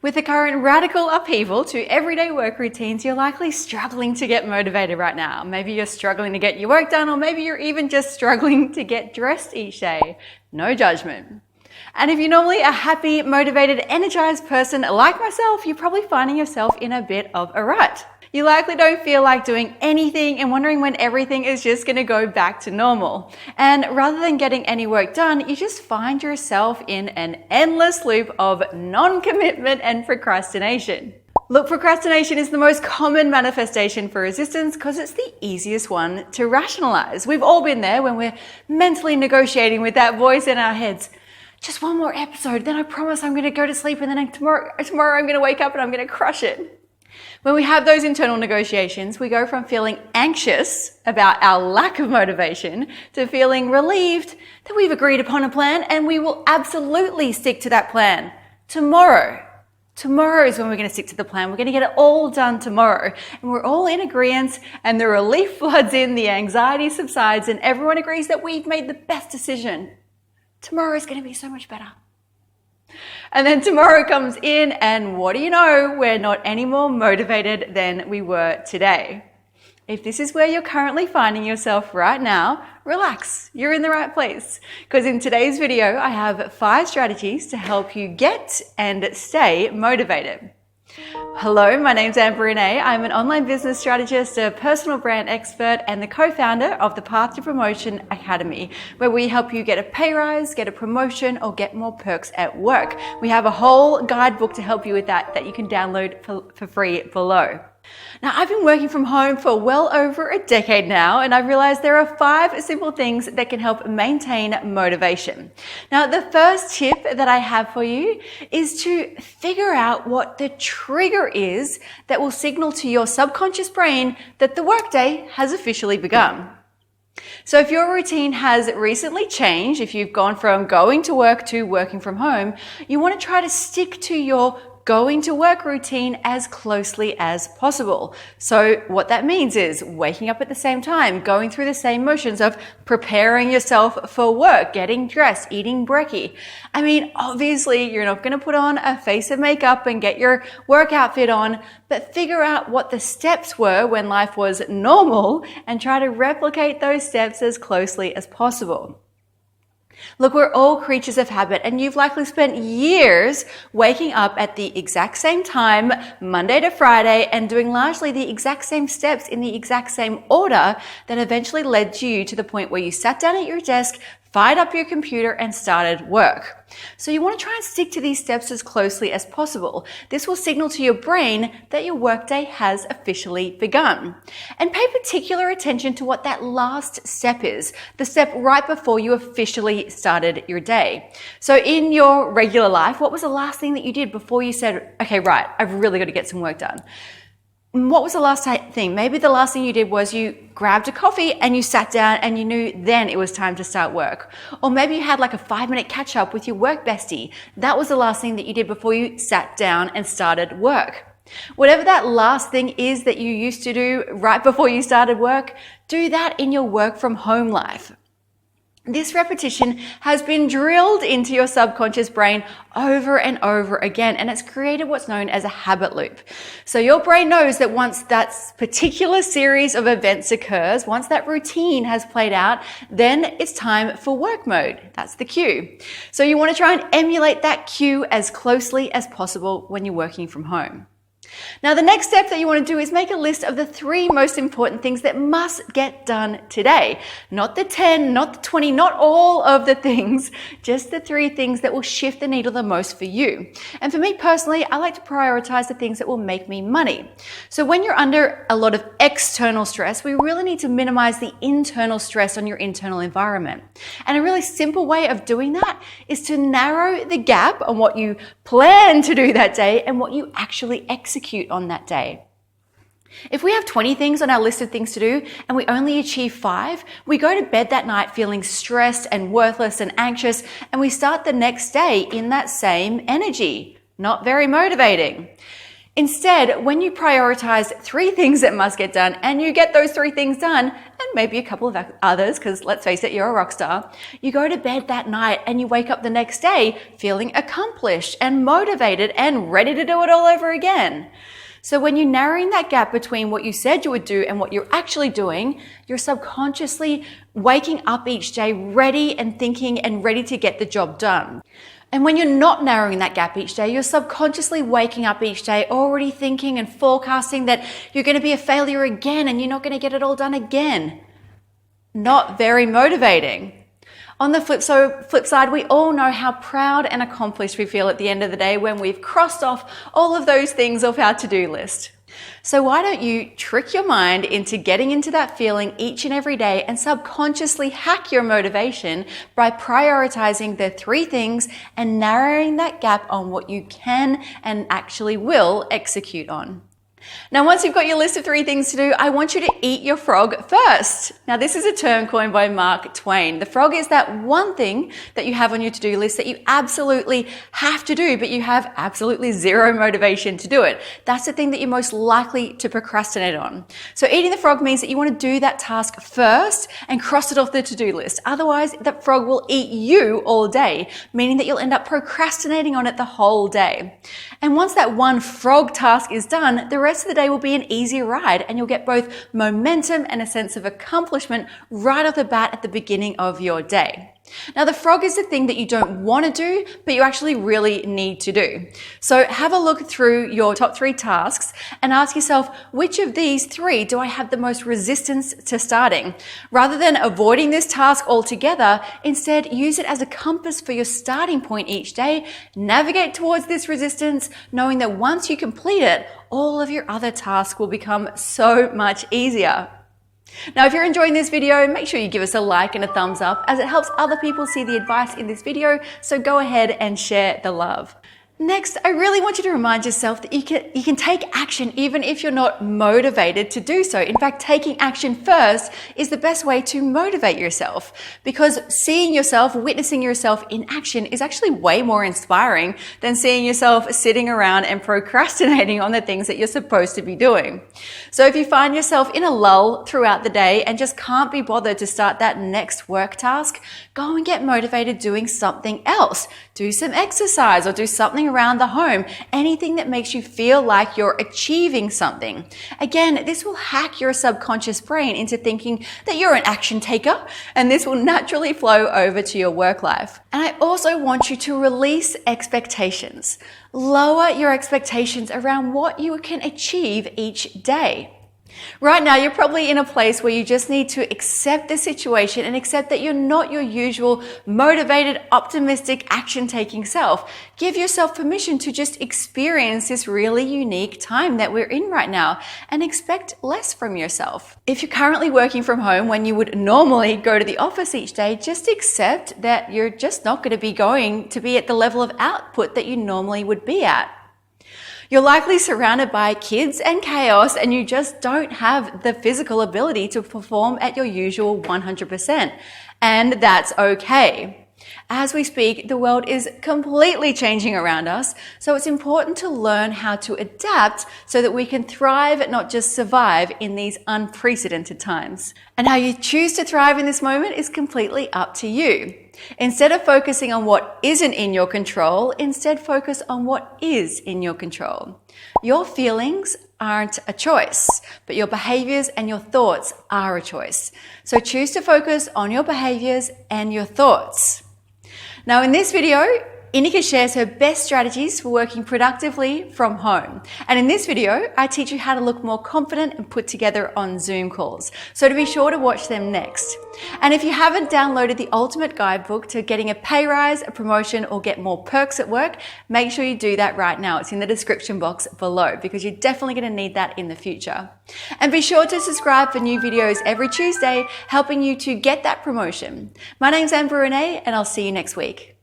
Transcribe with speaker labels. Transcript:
Speaker 1: With the current radical upheaval to everyday work routines, you're likely struggling to get motivated right now. Maybe you're struggling to get your work done, or maybe you're even just struggling to get dressed each day. No judgment. And if you're normally a happy, motivated, energized person like myself, you're probably finding yourself in a bit of a rut. You likely don't feel like doing anything and wondering when everything is just going to go back to normal. And rather than getting any work done, you just find yourself in an endless loop of non-commitment and procrastination. Look, procrastination is the most common manifestation for resistance because it's the easiest one to rationalize. We've all been there when we're mentally negotiating with that voice in our heads. Just one more episode, then I promise I'm going to go to sleep, and then tomorrow I'm going to wake up and I'm going to crush it. When we have those internal negotiations, we go from feeling anxious about our lack of motivation to feeling relieved that we've agreed upon a plan and we will absolutely stick to that plan tomorrow. Tomorrow is when we're going to stick to the plan. We're going to get it all done tomorrow. And we're all in agreement, and the relief floods in, the anxiety subsides, and everyone agrees that we've made the best decision. Tomorrow is going to be so much better. And then tomorrow comes in, and what do you know? We're not any more motivated than we were today. If this is where you're currently finding yourself right now, relax, you're in the right place. Because in today's video, I have 5 strategies to help you get and stay motivated. Hello, my name's Amber Renee. I'm an online business strategist, a personal brand expert, and the co-founder of the Path to Promotion Academy, where we help you get a pay rise, get a promotion, or get more perks at work. We have a whole guidebook to help you with that you can download for free below. Now, I've been working from home for well over a decade now, and I've realized there are 5 simple things that can help maintain motivation. Now, the first tip that I have for you is to figure out what the trigger is that will signal to your subconscious brain that the workday has officially begun. So if your routine has recently changed, if you've gone from going to work to working from home, you want to try to stick to your going to work routine as closely as possible. So what that means is waking up at the same time, going through the same motions of preparing yourself for work, getting dressed, eating brekkie. I mean, obviously you're not going to put on a face of makeup and get your work outfit on, but figure out what the steps were when life was normal and try to replicate those steps as closely as possible. Look, we're all creatures of habit, and you've likely spent years waking up at the exact same time, Monday to Friday, and doing largely the exact same steps in the exact same order that eventually led you to the point where you sat down at your desk, fired up your computer, and started work. So you want to try and stick to these steps as closely as possible. This will signal to your brain that your workday has officially begun. And pay particular attention to what that last step is, the step right before you officially started your day. So in your regular life, what was the last thing that you did before you said, okay, right, I've really got to get some work done? What was the last thing? Maybe the last thing you did was you grabbed a coffee and you sat down and you knew then it was time to start work. Or maybe you had like a 5-minute catch up with your work bestie. That was the last thing that you did before you sat down and started work. Whatever that last thing is that you used to do right before you started work, do that in your work from home life. This repetition has been drilled into your subconscious brain over and over again, and it's created what's known as a habit loop. So your brain knows that once that particular series of events occurs, once that routine has played out, then it's time for work mode. That's the cue. So you want to try and emulate that cue as closely as possible when you're working from home. Now, the next step that you want to do is make a list of the 3 most important things that must get done today. Not the 10, not the 20, not all of the things, just the 3 things that will shift the needle the most for you. And for me personally, I like to prioritize the things that will make me money. So when you're under a lot of external stress, we really need to minimize the internal stress on your internal environment. And a really simple way of doing that is to narrow the gap on what you plan to do that day and what you actually execute on that day. If we have 20 things on our list of things to do and we only achieve 5, we go to bed that night feeling stressed and worthless and anxious, and we start the next day in that same energy. Not very motivating. Instead, when you prioritize 3 things that must get done and you get those 3 things done, and maybe a couple of others, because let's face it, you're a rock star, you go to bed that night and you wake up the next day feeling accomplished and motivated and ready to do it all over again. So when you're narrowing that gap between what you said you would do and what you're actually doing, you're subconsciously waking up each day ready and thinking and ready to get the job done. And when you're not narrowing that gap each day, you're subconsciously waking up each day already thinking and forecasting that you're going to be a failure again and you're not going to get it all done again. Not very motivating. On the flip side, we all know how proud and accomplished we feel at the end of the day when we've crossed off all of those things off our to-do list. So why don't you trick your mind into getting into that feeling each and every day and subconsciously hack your motivation by prioritizing the 3 things and narrowing that gap on what you can and actually will execute on. Now, once you've got your list of 3 things to do, I want you to eat your frog first. Now, this is a term coined by Mark Twain. The frog is that one thing that you have on your to-do list that you absolutely have to do, but you have absolutely zero motivation to do it. That's the thing that you're most likely to procrastinate on. So eating the frog means that you want to do that task first and cross it off the to-do list. Otherwise, that frog will eat you all day, meaning that you'll end up procrastinating on it the whole day. And once that one frog task is done, the rest of the day will be an easy ride and you'll get both momentum and a sense of accomplishment right off the bat at the beginning of your day. Now, the frog is the thing that you don't want to do, but you actually really need to do. So have a look through your top 3 tasks and ask yourself, which of these 3 do I have the most resistance to starting? Rather than avoiding this task altogether, instead use it as a compass for your starting point each day. Navigate towards this resistance, knowing that once you complete it, all of your other tasks will become so much easier. Now, if you're enjoying this video, make sure you give us a like and a thumbs up as it helps other people see the advice in this video, so go ahead and share the love. Next, I really want you to remind yourself that you can take action even if you're not motivated to do so. In fact, taking action first is the best way to motivate yourself, because seeing yourself, witnessing yourself in action is actually way more inspiring than seeing yourself sitting around and procrastinating on the things that you're supposed to be doing. So if you find yourself in a lull throughout the day and just can't be bothered to start that next work task, go and get motivated doing something else. Do some exercise or do something around the home, anything that makes you feel like you're achieving something. Again, this will hack your subconscious brain into thinking that you're an action taker, and this will naturally flow over to your work life. And I also want you to release expectations. Lower your expectations around what you can achieve each day. Right now, you're probably in a place where you just need to accept the situation and accept that you're not your usual motivated, optimistic, action-taking self. Give yourself permission to just experience this really unique time that we're in right now and expect less from yourself. If you're currently working from home when you would normally go to the office each day, just accept that you're just not going to be at the level of output that you normally would be at. You're likely surrounded by kids and chaos, and you just don't have the physical ability to perform at your usual 100%. And that's okay. As we speak, the world is completely changing around us, so it's important to learn how to adapt so that we can thrive, not just survive in these unprecedented times. And how you choose to thrive in this moment is completely up to you. Instead of focusing on what isn't in your control, instead focus on what is in your control. Your feelings aren't a choice, but your behaviors and your thoughts are a choice. So choose to focus on your behaviors and your thoughts. Now, in this video, INEKE shares her best strategies for working productively from home. And in this video, I teach you how to look more confident and put together on Zoom calls. So to be sure to watch them next. And if you haven't downloaded the ultimate guidebook to getting a pay rise, a promotion, or get more perks at work, make sure you do that right now. It's in the description box below because you're definitely going to need that in the future. And be sure to subscribe for new videos every Tuesday, helping you to get that promotion. My name's Amber Renee, and I'll see you next week.